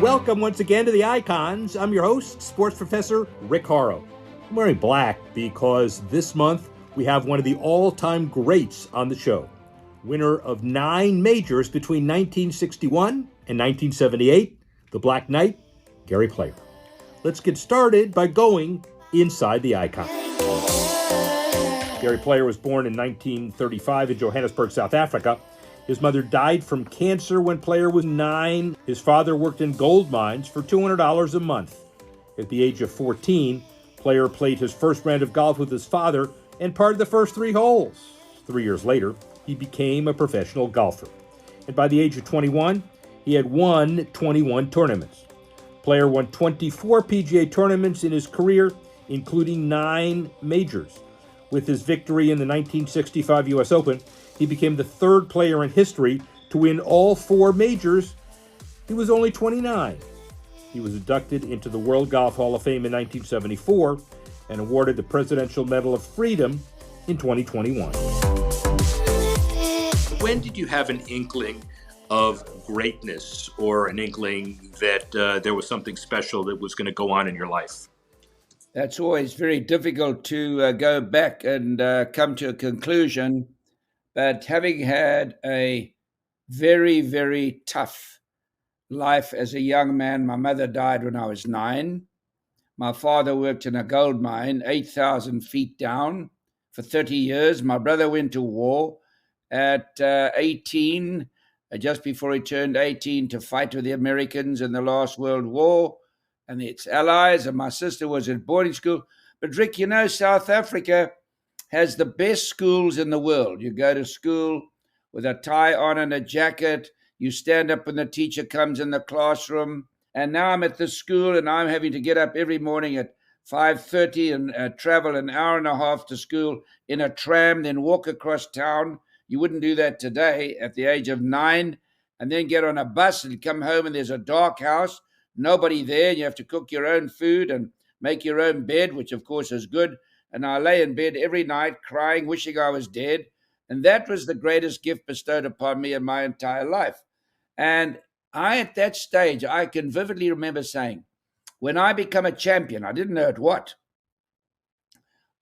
Welcome once again to the Icons. I'm your host, sports professor Rick Horrow. I'm wearing black because this month we have one of the all-time greats on the show. Winner of 9 majors between 1961 and 1978, the Black Knight, Gary Player. Let's get started by going inside the Icon. Gary Player was born in 1935 in Johannesburg, South Africa. His mother died from cancer when Player was 9. His father worked in gold mines for $200 a month. At the age of 14, Player played his first round of golf with his father and parred the first 3 holes. 3 years later, he became a professional golfer. And by the age of 21, he had won 21 tournaments. Player won 24 PGA tournaments in his career, including 9 majors. With his victory in the 1965 U.S. Open, he became the 3rd player in history to win all 4 majors. He was only 29. He was inducted into the World Golf Hall of Fame in 1974 and awarded the Presidential Medal of Freedom in 2021. When did you have an inkling of greatness or an inkling that there was something special that was going to go on in your life? That's always very difficult to go back and come to a conclusion. But having had a very, very tough life as a young man, my mother died when I was 9. My father worked in a gold mine, 8,000 feet down for 30 years. My brother went to war at 18, just before he turned 18, to fight with the Americans in the last World War and its allies. And my sister was at boarding school. But Rick, South Africa has the best schools in the world. You go to school with a tie on and a jacket. You stand up when the teacher comes in the classroom. And now I'm at the school and I'm having to get up every morning at 5:30 and travel an hour and a half to school in a tram, then walk across town. You wouldn't do that today at the age of 9, and then get on a bus and come home and there's a dark house, nobody there, and you have to cook your own food and make your own bed, which of course is good. And I lay in bed every night crying, wishing I was dead. And that was the greatest gift bestowed upon me in my entire life. And at that stage, I can vividly remember saying, when I become a champion, I didn't know at what,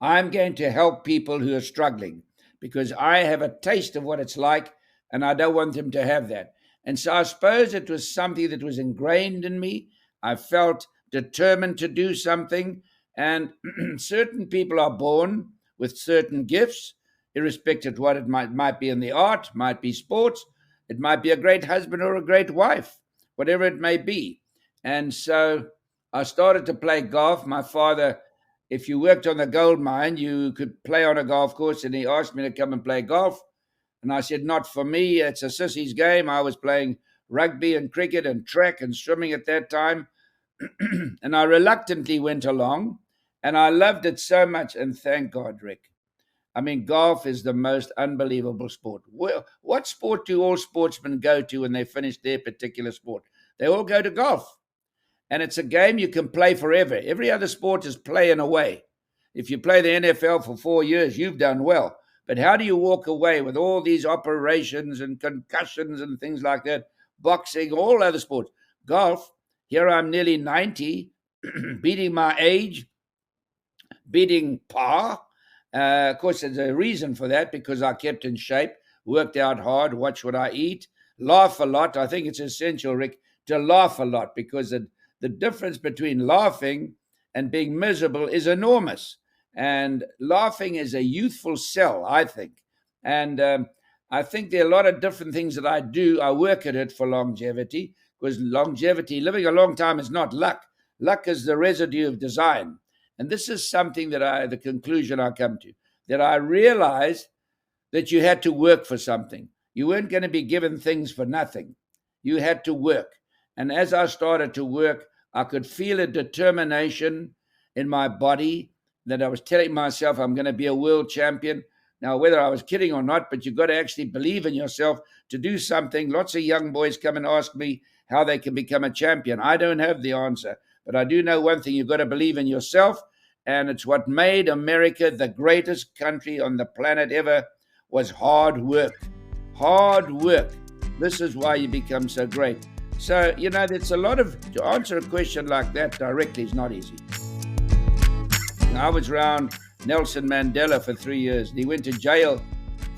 I'm going to help people who are struggling because I have a taste of what it's like and I don't want them to have that. And so I suppose it was something that was ingrained in me. I felt determined to do something. And certain people are born with certain gifts, irrespective of what it might be in the art, might be sports, it might be a great husband or a great wife, whatever it may be. And so I started to play golf. My father, if you worked on the gold mine, you could play on a golf course, and he asked me to come and play golf. And I said, not for me, it's a sissy's game. I was playing rugby and cricket and track and swimming at that time. And I reluctantly went along. And I loved it so much, and thank God, Rick. I mean, golf is the most unbelievable sport. Well, what sport do all sportsmen go to when they finish their particular sport? They all go to golf. And it's a game you can play forever. Every other sport is play and away. If you play the NFL for 4 years, you've done well. But how do you walk away with all these operations and concussions and things like that? Boxing, all other sports. Golf, here I'm nearly 90, beating my age, beating par. Of course, there's a reason for that because I kept in shape, worked out hard, watched what I eat, laugh a lot. I think it's essential, Rick, to laugh a lot because the difference between laughing and being miserable is enormous. And laughing is a youthful cell, I think. And I think there are a lot of different things that I do. I work at it for longevity because longevity, living a long time is not luck. Luck is the residue of design. And this is something that the conclusion I come to, that I realized that you had to work for something. You weren't going to be given things for nothing. You had to work. And as I started to work, I could feel a determination in my body that I was telling myself I'm going to be a world champion. Now, whether I was kidding or not, but you've got to actually believe in yourself to do something. Lots of young boys come and ask me how they can become a champion. I don't have the answer. But I do know one thing, you've got to believe in yourself, and it's what made America the greatest country on the planet ever was hard work. Hard work. This is why you become so great. So, there's a lot to answer a question like that directly is not easy. I was around Nelson Mandela for 3 years, and he went to jail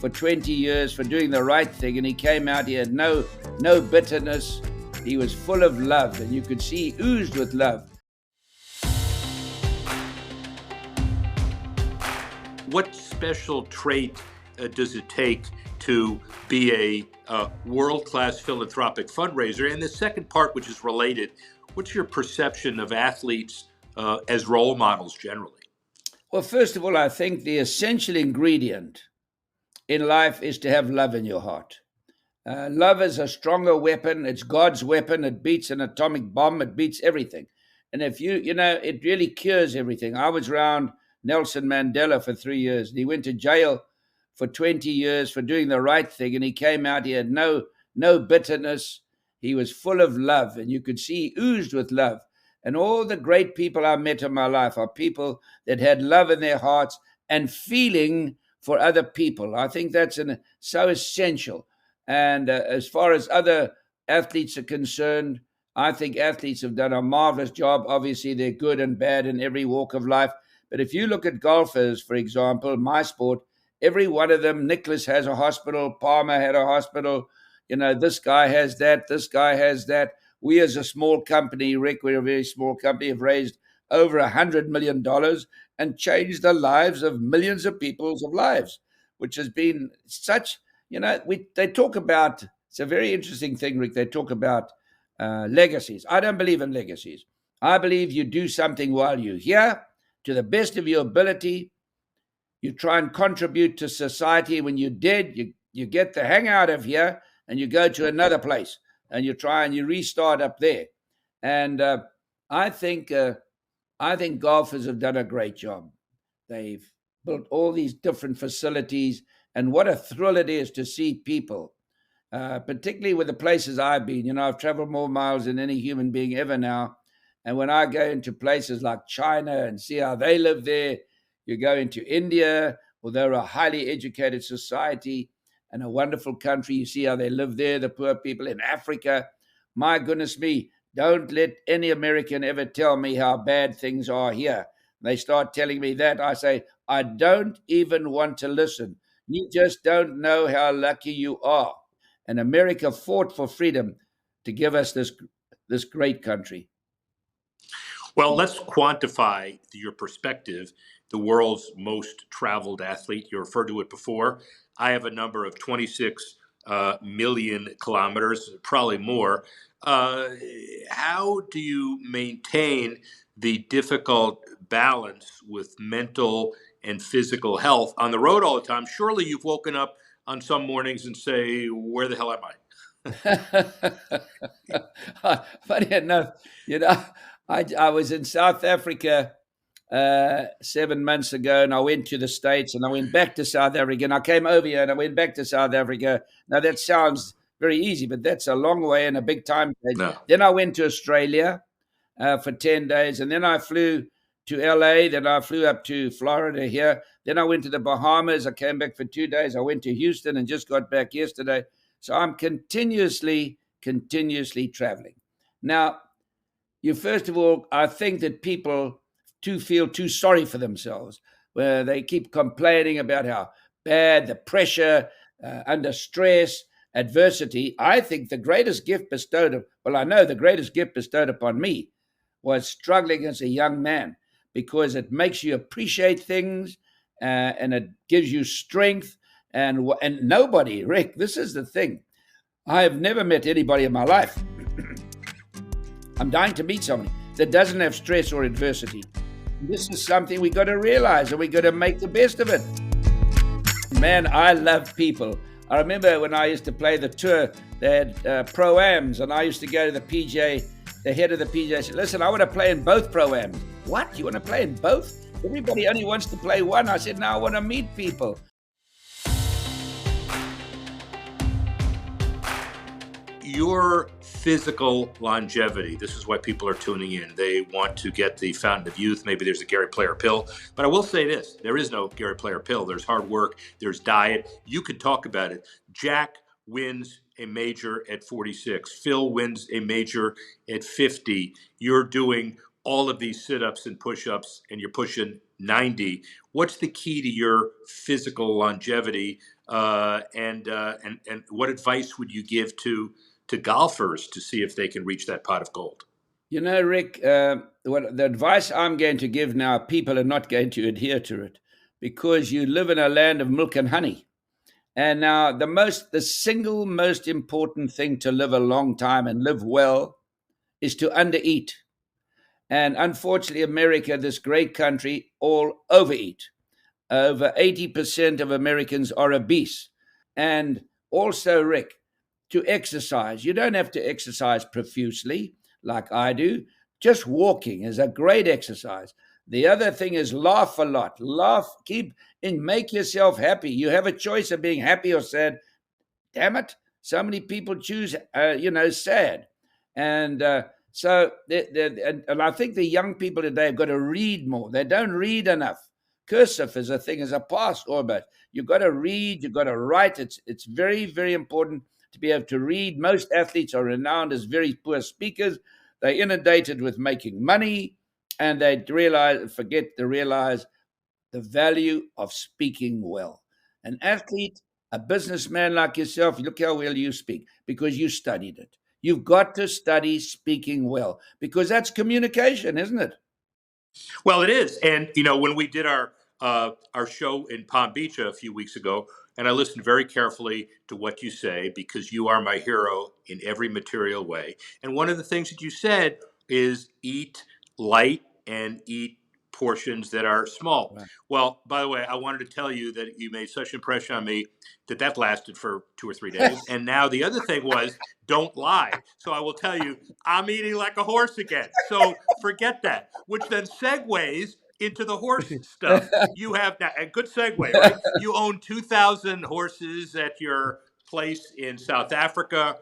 for 20 years for doing the right thing, and he came out, he had no bitterness, he was full of love, and you could see he oozed with love. What special trait does it take to be a world-class philanthropic fundraiser? And the second part, which is related, what's your perception of athletes as role models generally? Well, first of all, I think the essential ingredient in life is to have love in your heart. Love is a stronger weapon. It's God's weapon. It beats an atomic bomb. It beats everything. And if it really cures everything. I was around Nelson Mandela for 3 years, and he went to jail for 20 years for doing the right thing. And he came out, he had no bitterness. He was full of love, and you could see he oozed with love. And all the great people I met in my life are people that had love in their hearts and feeling for other people. I think that's so essential. And as far as other athletes are concerned, I think athletes have done a marvelous job. Obviously, they're good and bad in every walk of life. But if you look at golfers, for example, my sport, every one of them, Nicholas has a hospital, Palmer had a hospital, this guy has that, this guy has that. We as a small company, Rick, we're a very small company, have raised over $100 million and changed the lives of millions of people's lives, which has been such, they talk about, it's a very interesting thing, Rick, they talk about legacies. I don't believe in legacies. I believe you do something while you're here to the best of your ability. You try and contribute to society. When you're dead, you get the hang out of here and you go to another place and you try and you restart up there. And I think golfers have done a great job. They've built all these different facilities, and what a thrill it is to see people, particularly with the places I've been. I've traveled more miles than any human being ever now. And when I go into places like China and see how they live there, you go into India, well, they're a highly educated society and a wonderful country. You see how they live there, the poor people in Africa. My goodness me, don't let any American ever tell me how bad things are here. They start telling me that, I say, I don't even want to listen. You just don't know how lucky you are. And America fought for freedom to give us this great country. Well, let's quantify your perspective. The world's most traveled athlete, you referred to it before. I have a number of 26 million kilometers, probably more. How do you maintain the difficult balance with mental and physical health on the road all the time? Surely you've woken up on some mornings and say, where the hell am I? Funny enough, I was in South Africa 7 months ago, and I went to the States, and I went back to South Africa, and I came over here, and I went back to South Africa. Now, that sounds very easy, but that's a long way and a big time. No. Then I went to Australia for 10 days, and then I flew to LA, then I flew up to Florida here. Then I went to the Bahamas. I came back for 2 days. I went to Houston and just got back yesterday. So I'm continuously traveling. Now, first of all, I think that people feel too sorry for themselves, where they keep complaining about how bad the pressure, under stress, adversity. I think the greatest gift bestowed upon me was struggling as a young man, because it makes you appreciate things, and it gives you strength. And nobody, Rick, this is the thing. I have never met anybody in my life. I'm dying to meet somebody that doesn't have stress or adversity. This is something we got to realize, and we got to make the best of it. Man, I love people. I remember when I used to play the tour, they had pro-ams, and I used to go to the PJ. The head of the PJ said, listen, I want to play in both pro-ams. What? You want to play in both? Everybody only wants to play one. I said, no, I want to meet people. Your physical longevity, this is why people are tuning in. They want to get the fountain of youth. Maybe there's a Gary Player pill. But I will say this, there is no Gary Player pill. There's hard work, there's diet. You could talk about it. Jack wins a major at 46. Phil wins a major at 50. You're doing all of these sit-ups and push-ups, and you're pushing 90. What's the key to your physical longevity? And what advice would you give to golfers to see if they can reach that pot of gold? You know, Rick, what the advice I'm going to give now, people are not going to adhere to it because you live in a land of milk and honey. And now the single most important thing to live a long time and live well is to undereat. And unfortunately, America, this great country, all overeat. Over 80% of Americans are obese. And also, Rick, to exercise. You don't have to exercise profusely like I do. Just walking is a great exercise. The other thing is laugh a lot. Laugh, keep and make yourself happy. You have a choice of being happy or sad. Damn it. So many people choose, sad. And and I think the young people today have got to read more. They don't read enough. Cursive is a thing, is a past almost. You've got to read, you've got to write. It's very, very important to be able to read. Most athletes are renowned as very poor speakers. They're inundated with making money, and they forget to realize the value of speaking well. An athlete, a businessman like yourself, look how well you speak because you studied it. You've got to study speaking well because that's communication, isn't it? Well, it is. And when we did our show in Palm Beach a few weeks ago, and I listened very carefully to what you say because you are my hero in every material way. And one of the things that you said is eat light and eat portions that are small. Right. Well, by the way, I wanted to tell you that you made such an impression on me that lasted for 2 or 3 days. And now the other thing was don't lie. So I will tell you, I'm eating like a horse again. So forget that, which then segues into the horse stuff. You have now a good segue, right? You own 2,000 horses at your place in South Africa.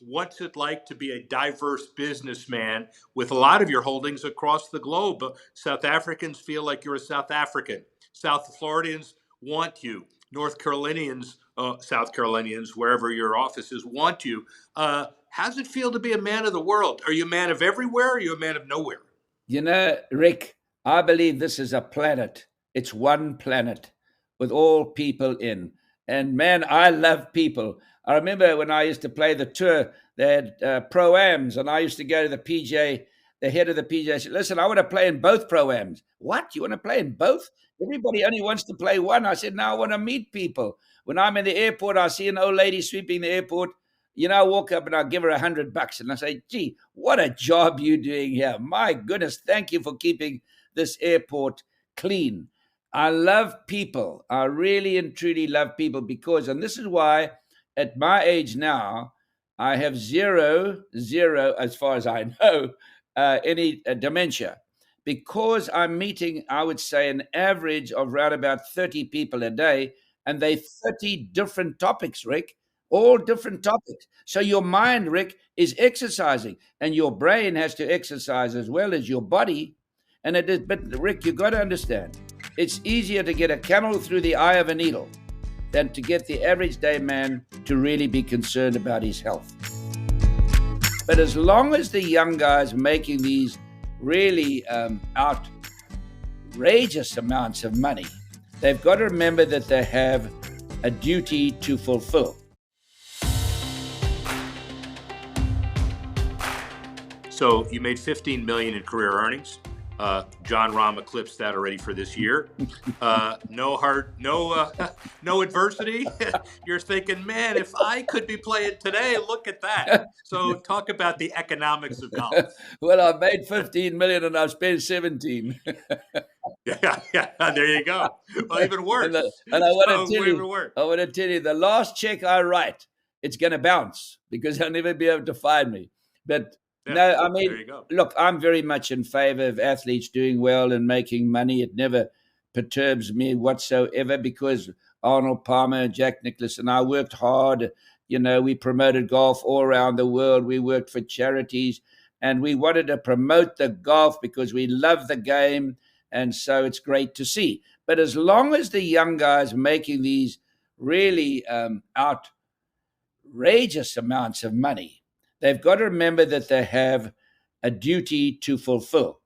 What's it like to be a diverse businessman with a lot of your holdings across the globe? South Africans feel like you're a South African. South Floridians want you. South Carolinians, wherever your offices want you. How's it feel to be a man of the world? Are you a man of everywhere? Or are you a man of nowhere? Rick, I believe this is a planet. It's one planet with all people in. And man, I love people. I remember when I used to play the tour, they had pro-ams, and I used to go to the PJ, the head of the PJ said, listen, I want to play in both pro-ams. What? You want to play in both? Everybody only wants to play one. I said, no, I want to meet people. When I'm in the airport, I see an old lady sweeping the airport. I walk up and I give her $100 and I say, gee, what a job you're doing here. My goodness, thank you for keeping this airport clean. I love people. I really and truly love people because, and this is why at my age now, I have zero, as far as I know, any dementia. Because I'm meeting, I would say, an average of around about 30 people a day, and they 30 different topics, Rick, all different topics. So your mind, Rick, is exercising, and your brain has to exercise as well as your body. And it is, but Rick, you got to understand, it's easier to get a camel through the eye of a needle than to get the average day man to really be concerned about his health. But as long as the young guys making these really outrageous amounts of money, they've got to remember that they have a duty to fulfill. So you made $15 million in career earnings. John Rahm eclipsed that already for this year. No adversity. You're thinking, man, if I could be playing today, look at that. So talk about the economics of golf. Well, I've made 15 million and I've spent 17. Yeah, there you go. Well, even worse. And I want to tell you, the last check I write, it's going to bounce because they'll never be able to find me. But no, I mean, look, I'm very much in favor of athletes doing well and making money. It never perturbs me whatsoever because Arnold Palmer, Jack Nicklaus, and I worked hard. We promoted golf all around the world. We worked for charities, and we wanted to promote the golf because we love the game, and so it's great to see. But as long as the young guys making these really outrageous amounts of money, they've got to remember that they have a duty to fulfill.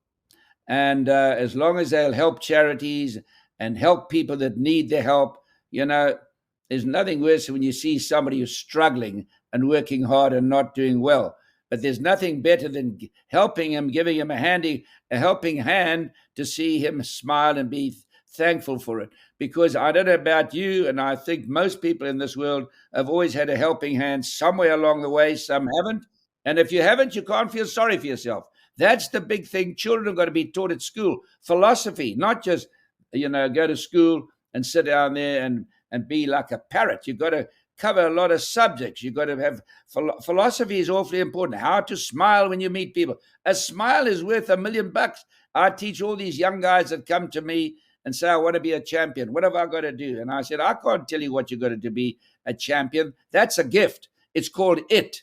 And as long as they'll help charities and help people that need the help, there's nothing worse when you see somebody who's struggling and working hard and not doing well. But there's nothing better than helping him, giving him a helping hand to see him smile and be thankful for it. Because I don't know about you, and I think most people in this world have always had a helping hand somewhere along the way. Some haven't. And if you haven't, you can't feel sorry for yourself. That's the big thing. Children have got to be taught at school. Philosophy, not just, go to school and sit down there and be like a parrot. You've got to cover a lot of subjects. You've got to have philosophy is awfully important. How to smile when you meet people. A smile is worth $1 million. I teach all these young guys that come to me and say, I want to be a champion. What have I got to do? And I said, I can't tell you what you've got to do to be a champion. That's a gift. It's called it.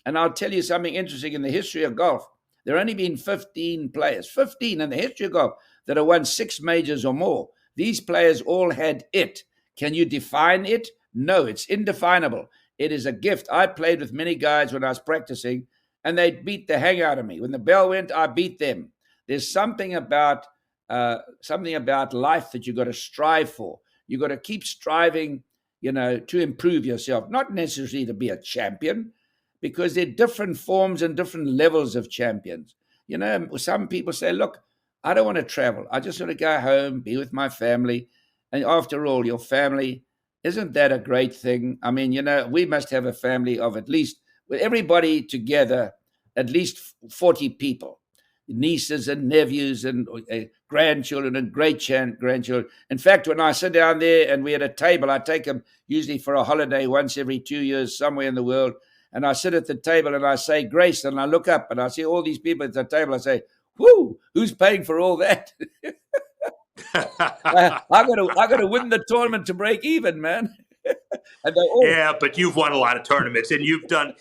And I'll tell you something interesting in the history of golf. There have only been 15 players, 15 in the history of golf, that have won 6 majors or more. These players all had it. Can you define it? No, it's indefinable. It is a gift. I played with many guys when I was practicing, and they beat the hang out of me. When the bell went, I beat them. There's something about life that you've got to strive for. You've got to keep striving, to improve yourself, not necessarily to be a champion, because there are different forms and different levels of champions. Some people say, look, I don't want to travel. I just want to go home, be with my family. And after all, your family, isn't that a great thing? I mean, we must have a family of at least, with everybody together, at least 40 people, nieces and nephews and grandchildren and great-grandchildren. In fact, when I sit down there and we at a table, I take them usually for a holiday once every 2 years somewhere in the world. And I sit at the table and I say grace, and I look up and I see all these people at the table. I say, whoo, who's paying for all that? I got to win the tournament to break even, man. Yeah, but you've won a lot of tournaments, and you've done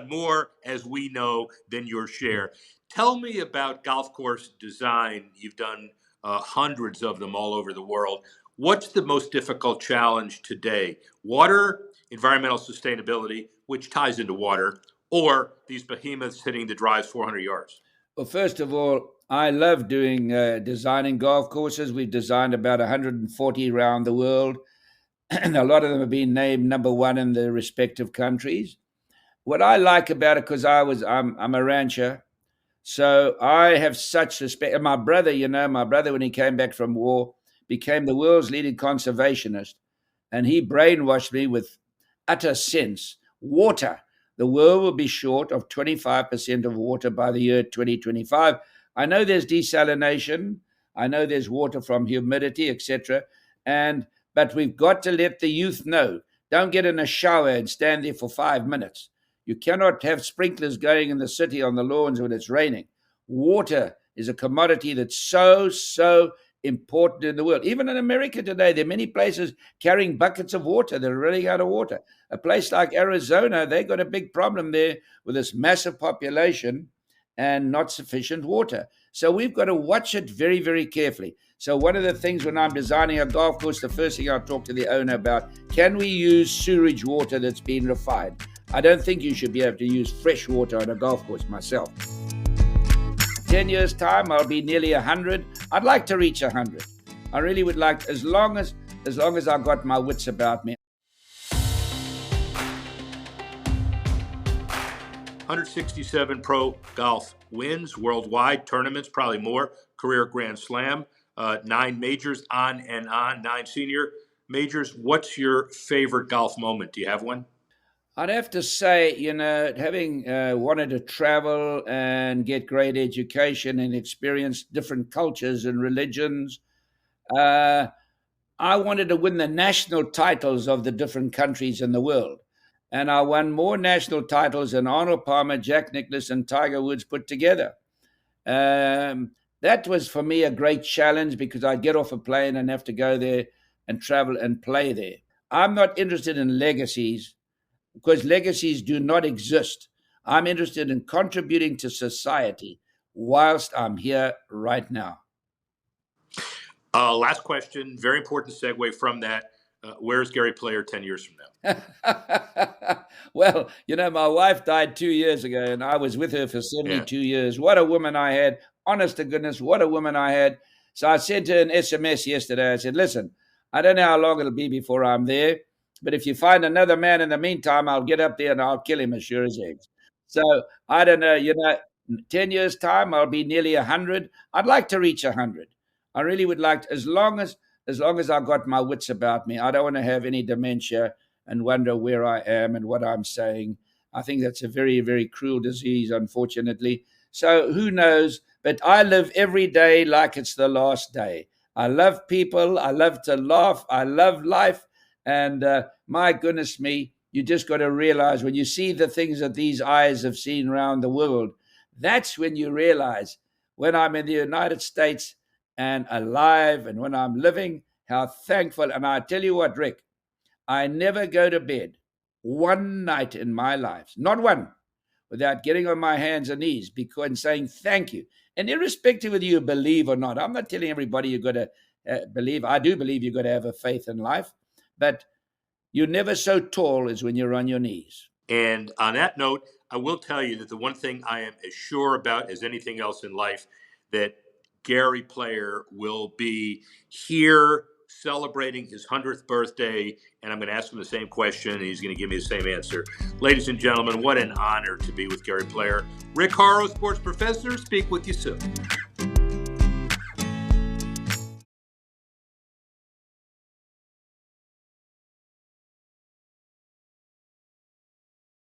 more, as we know, than your share. Tell me about golf course design. You've done hundreds of them all over the world. What's the most difficult challenge today? Water, environmental sustainability, which ties into water, or these behemoths hitting the drives 400 yards? Well, first of all, I love doing designing golf courses. We've designed about 140 around the world, and a lot of them have been named number one in their respective countries. What I like about it, because I'm a rancher, so I have such respect. And my brother, when he came back from war, became the world's leading conservationist, and he brainwashed me with utter sense. Water. The world will be short of 25% of water by the year 2025. I know there's desalination. I know there's water from humidity, etc. But we've got to let the youth know. Don't get in a shower and stand there for 5 minutes. You cannot have sprinklers going in the city on the lawns when it's raining. Water is a commodity that's so important in the world. Even in America today, there are many places carrying buckets of water. They're running out of water. A place like Arizona, they got a big problem there with this massive population and not sufficient water. So we've got to watch it very, very carefully. So one of the things when I'm designing a golf course, the first thing I'll talk to the owner about, can we use sewage water that's been refined? I don't think you should be able to use fresh water on a golf course myself. 10 years' time, I'll be nearly 100. I'd like to reach 100. I really would like, as long as I've got my wits about me. 167 pro golf wins, worldwide tournaments, probably more, career Grand Slam, 9 majors on and on, 9 senior majors. What's your favorite golf moment? Do you have one? I'd have to say, having wanted to travel and get great education and experience different cultures and religions, I wanted to win the national titles of the different countries in the world. And I won more national titles than Arnold Palmer, Jack Nicklaus, and Tiger Woods put together. That was, for me, a great challenge because I'd get off a plane and have to go there and travel and play there. I'm not interested in legacies, because legacies do not exist. I'm interested in contributing to society whilst I'm here right now. Last question, very important segue from that. Where's Gary Player 10 years from now? Well, my wife died 2 years ago, and I was with her for 72 years. What a woman I had. Honest to goodness, what a woman I had. So I sent her an SMS yesterday. I said, listen, I don't know how long it'll be before I'm there, but if you find another man in the meantime, I'll get up there and I'll kill him as sure as eggs. So I don't know, 10 years' time, I'll be nearly 100. I'd like to reach 100. I really would like to, as long as I've got my wits about me. I don't want to have any dementia and wonder where I am and what I'm saying. I think that's a very, very cruel disease, unfortunately. So who knows? But I live every day like it's the last day. I love people. I love to laugh. I love life. And my goodness me, you just got to realize when you see the things that these eyes have seen around the world, that's when you realize when I'm in the United States and alive and when I'm living, how thankful. And I tell you what, Rick, I never go to bed one night in my life, not one, without getting on my hands and knees and saying thank you. And irrespective of whether you believe or not, I'm not telling everybody you've got to believe. I do believe you've got to have a faith in life, but you're never so tall as when you're on your knees. And on that note, I will tell you that the one thing I am as sure about as anything else in life, that Gary Player will be here celebrating his 100th birthday, and I'm going to ask him the same question, and he's going to give me the same answer. Ladies and gentlemen, what an honor to be with Gary Player. Rick Horrow, sports professor, speak with you soon.